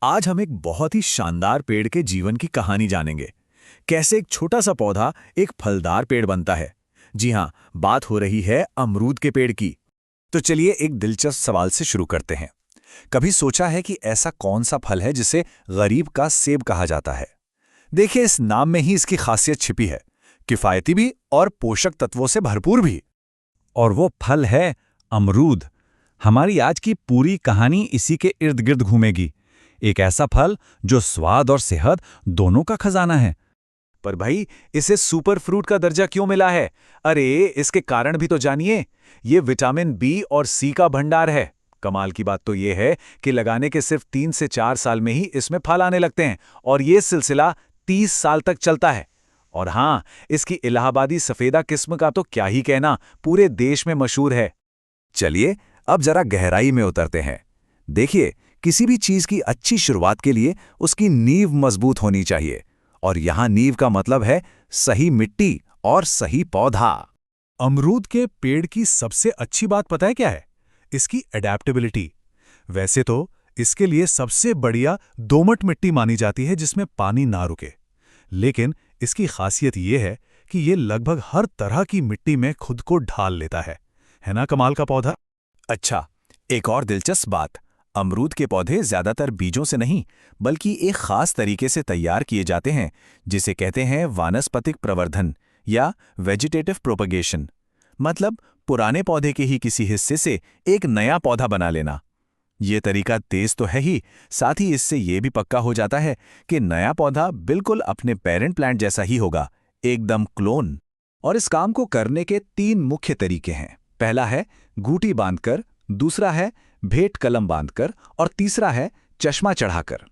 आज हम एक बहुत ही शानदार पेड़ के जीवन की कहानी जानेंगे। कैसे एक छोटा सा पौधा एक फलदार पेड़ बनता है। जी हाँ, बात हो रही है अमरूद के पेड़ की। तो चलिए एक दिलचस्प सवाल से शुरू करते हैं। कभी सोचा है कि ऐसा कौन सा फल है जिसे गरीब का सेब कहा जाता है? देखिए, इस नाम में ही इसकी खासियत छिपी है। किफायती भी और पोषक तत्वों से भरपूर भी। और वो फल है अमरूद। हमारी आज की पूरी कहानी इसी के इर्द गिर्द घूमेगी। एक ऐसा फल जो स्वाद और सेहत दोनों का खजाना है। पर भाई, इसे सुपर फ्रूट का दर्जा क्यों मिला है? अरे, इसके कारण भी तो जानिए। ये विटामिन बी और सी का भंडार है। कमाल की बात तो ये है कि लगाने के सिर्फ 3 से 4 साल में ही इसमें फल आने लगते हैं और ये सिलसिला 30 साल तक चलता है। और हाँ, इसकी इलाहाबादी सफेदा किस्म का तो क्या ही कहना, पूरे देश में मशहूर है। चलिए अब जरा गहराई में उतरते हैं। देखिए, किसी भी चीज की अच्छी शुरुआत के लिए उसकी नींव मजबूत होनी चाहिए। और यहां नींव का मतलब है सही मिट्टी और सही पौधा। अमरूद के पेड़ की सबसे अच्छी बात पता है क्या है? इसकी एडेप्टेबिलिटी। वैसे तो इसके लिए सबसे बढ़िया दोमट मिट्टी मानी जाती है जिसमें पानी ना रुके। लेकिन इसकी खासियत यह है कि ये लगभग हर तरह की मिट्टी में खुद को ढाल लेता है ना कमाल का पौधा? अच्छा, एक और दिलचस्प बात। अमरूद के पौधे ज्यादातर बीजों से नहीं, बल्कि एक खास तरीके से तैयार किए जाते हैं, जिसे कहते हैं वानस्पतिक प्रवर्धन या वेजिटेटिव प्रोपगेशन। मतलब पुराने पौधे के ही किसी हिस्से से एक नया पौधा बना लेना। ये तरीका तेज तो है ही, साथ ही इससे ये भी पक्का हो जाता है कि नया पौधा बिल्कुल अपने पेरेंट प्लांट जैसा ही होगा, एकदम क्लोन। और इस काम को करने के 3 मुख्य तरीके हैं। पहला है गूटी बांधकर, दूसरा है भेंट कलम बांधकर और तीसरा है चश्मा चढ़ाकर।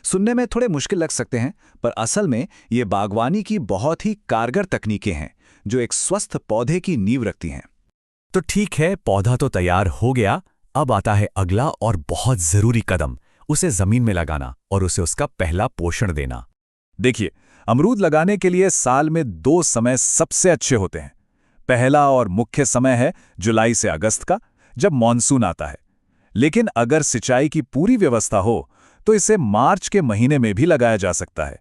सुनने में थोड़े मुश्किल लग सकते हैं, पर असल में ये बागवानी की बहुत ही कारगर तकनीकें हैं जो एक स्वस्थ पौधे की नींव रखती हैं। तो ठीक है, पौधा तो तैयार हो गया। अब आता है अगला और बहुत जरूरी कदम, उसे जमीन में लगाना और उसे उसका पहला पोषण देना। देखिए, अमरूद लगाने के लिए साल में 2 समय सबसे अच्छे होते हैं। पहला और मुख्य समय है जुलाई से अगस्त का, जब मॉनसून आता है। लेकिन अगर सिंचाई की पूरी व्यवस्था हो तो इसे मार्च के महीने में भी लगाया जा सकता है।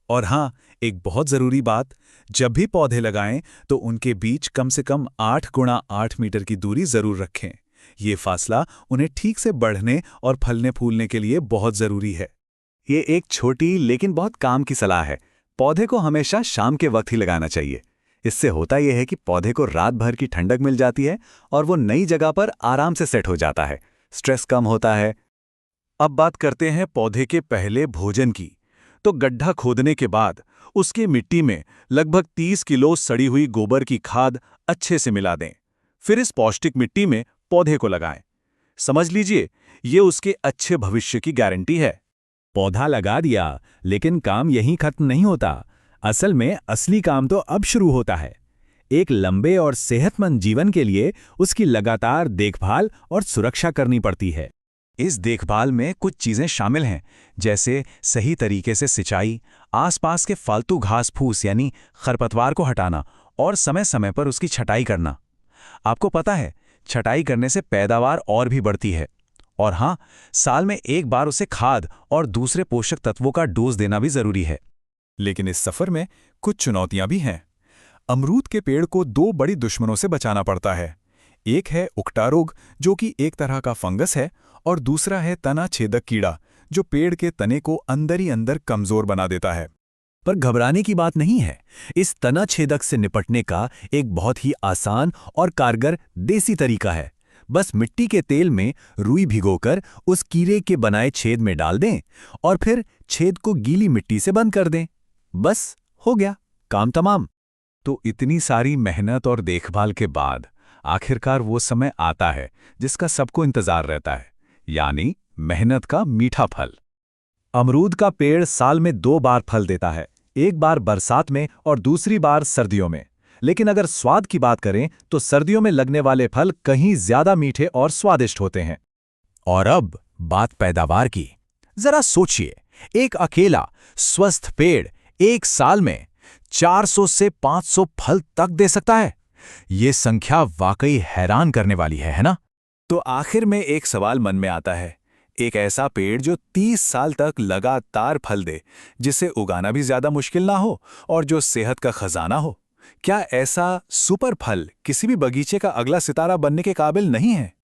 और हाँ, एक बहुत जरूरी बात, जब भी पौधे लगाएं तो उनके बीच कम से कम 8 गुणा 8 मीटर की दूरी जरूर रखें। ये फासला उन्हें ठीक से बढ़ने और फलने फूलने के लिए बहुत जरूरी है। ये एक छोटी लेकिन बहुत काम की सलाह है। पौधे को हमेशा शाम के वक्त ही लगाना चाहिए। इससे होता यह है कि पौधे को रात भर की ठंडक मिल जाती है और वो नई जगह पर आराम से सेट हो जाता है। स्ट्रेस कम होता है। अब बात करते हैं पौधे के पहले भोजन की। तो गड्ढा खोदने के बाद उसकी मिट्टी में लगभग 30 किलो सड़ी हुई गोबर की खाद अच्छे से मिला दें। फिर इस पौष्टिक मिट्टी में पौधे को लगाएं। समझ लीजिए, ये उसके अच्छे भविष्य की गारंटी है। पौधा लगा दिया, लेकिन काम यहीं खत्म नहीं होता। असल में असली काम तो अब शुरू होता है। एक लंबे और सेहतमंद जीवन के लिए उसकी लगातार देखभाल और सुरक्षा करनी पड़ती है। इस देखभाल में कुछ चीजें शामिल हैं, जैसे सही तरीके से सिंचाई, आसपास के फालतू घास फूस यानी खरपतवार को हटाना और समय समय पर उसकी छटाई करना। आपको पता है, छटाई करने से पैदावार और भी बढ़ती है। और हाँ, साल में एक बार उसे खाद और दूसरे पोषक तत्वों का डोज देना भी जरूरी है। लेकिन इस सफर में कुछ चुनौतियां भी हैं। अमरूद के पेड़ को 2 बड़ी दुश्मनों से बचाना पड़ता है। एक है उकटा रोग, जो कि एक तरह का फंगस है, और दूसरा है तना छेदक कीड़ा, जो पेड़ के तने को अंदर ही अंदर कमजोर बना देता है। पर घबराने की बात नहीं है। इस तना छेदक से निपटने का एक बहुत ही आसान और कारगर देसी तरीका है। बस मिट्टी के तेल में रुई भिगोकर उस कीड़े के बनाए छेद में डाल दें और फिर छेद को गीली मिट्टी से बंद कर दें। बस हो गया, काम तमाम। तो इतनी सारी मेहनत और देखभाल के बाद आखिरकार वो समय आता है जिसका सबको इंतजार रहता है, यानी मेहनत का मीठा फल। अमरूद का पेड़ साल में 2 बार फल देता है, एक बार बरसात में और दूसरी बार सर्दियों में। लेकिन अगर स्वाद की बात करें तो सर्दियों में लगने वाले फल कहीं ज्यादा मीठे और स्वादिष्ट होते हैं। और अब बात पैदावार की। जरा सोचिए, एक अकेला स्वस्थ पेड़ एक साल में 400 से 500 फल तक दे सकता है। ये संख्या वाकई हैरान करने वाली है ना? तो आखिर में एक सवाल मन में आता है, एक ऐसा पेड़ जो 30 साल तक लगातार फल दे, जिसे उगाना भी ज्यादा मुश्किल ना हो और जो सेहत का खजाना हो। क्या ऐसा सुपर फल किसी भी बगीचे का अगला सितारा बनने के काबिल नहीं है?